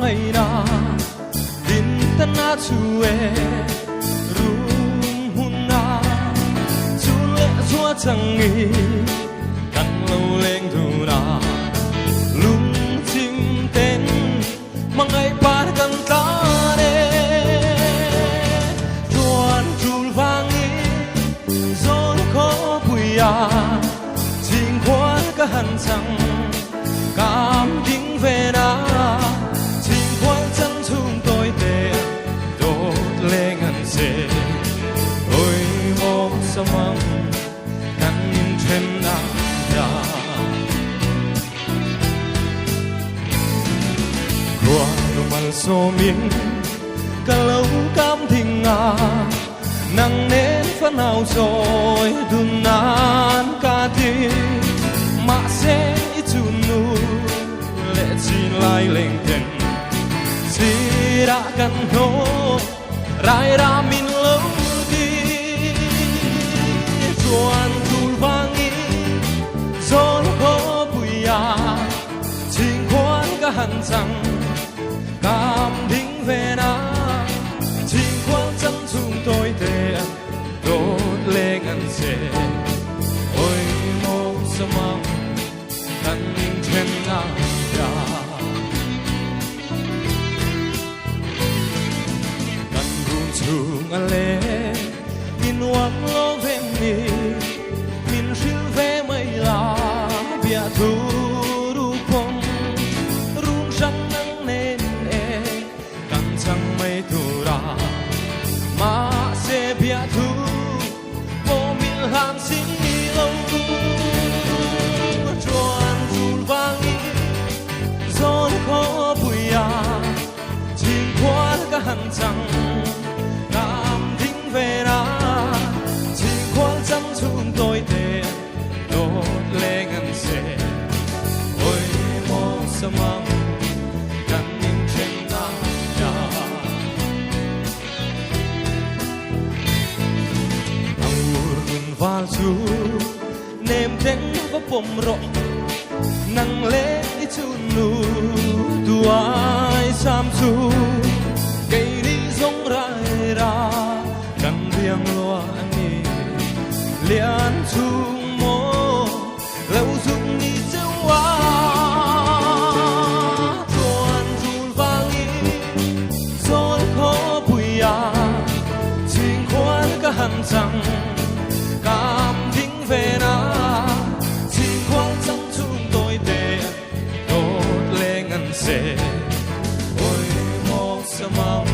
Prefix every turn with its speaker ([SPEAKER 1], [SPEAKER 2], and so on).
[SPEAKER 1] ngày na tin tan na chue rum hun na chu le chua chẳng nghi căn lâu lên thu na lung chim tên mang ngày ba gần ta đê chuan chul vang gió khó bụi chinh khoan cả hàn chẳng cảm tính về na chinh khoan chân chung tôi để đốt lên ngàn dê ôi một sao mong nắng trên na ya qua nụ màn số miên cả lâu cảm thình nắng nến phấn hào rồi đun nán cả đi mà sẽ ít chút nu lệ chỉ lại lên tên chỉ đã cần hô rai ra min lâu đi chuan chul vang ý gió có bụi chinh khoan cả hàn chẳng cảm thính về na chinh khoan chân chung tôi để đốt lên ngàn dê ôi một sao mong căn trên na ya căn rung chung a lê min wang lo về min riu về mây la bia thu ru phong rung răng nắng nên căn chẳng mây thu ra mà sẽ bia thu vô min ham xin lâu chuan chul vang gió khó bụi chinh khoan cả hàn chẳng cảm thính về na chinh khoan chân chung tôi để đốt lên ngàn dê ôi một sao mong căn trên na ya angurun valsu nem ten va pomro nang le chunu tuai sam su cây đi giống rai ra căn riêng loa ni lian chung mo lâu dung ni châu á chuan chul vang gió khó bụi chinh khoan cả hàn chẳng cảm thính về na chinh khoan chân chung tôi để đốt lên ngàn dê ôi một sao mong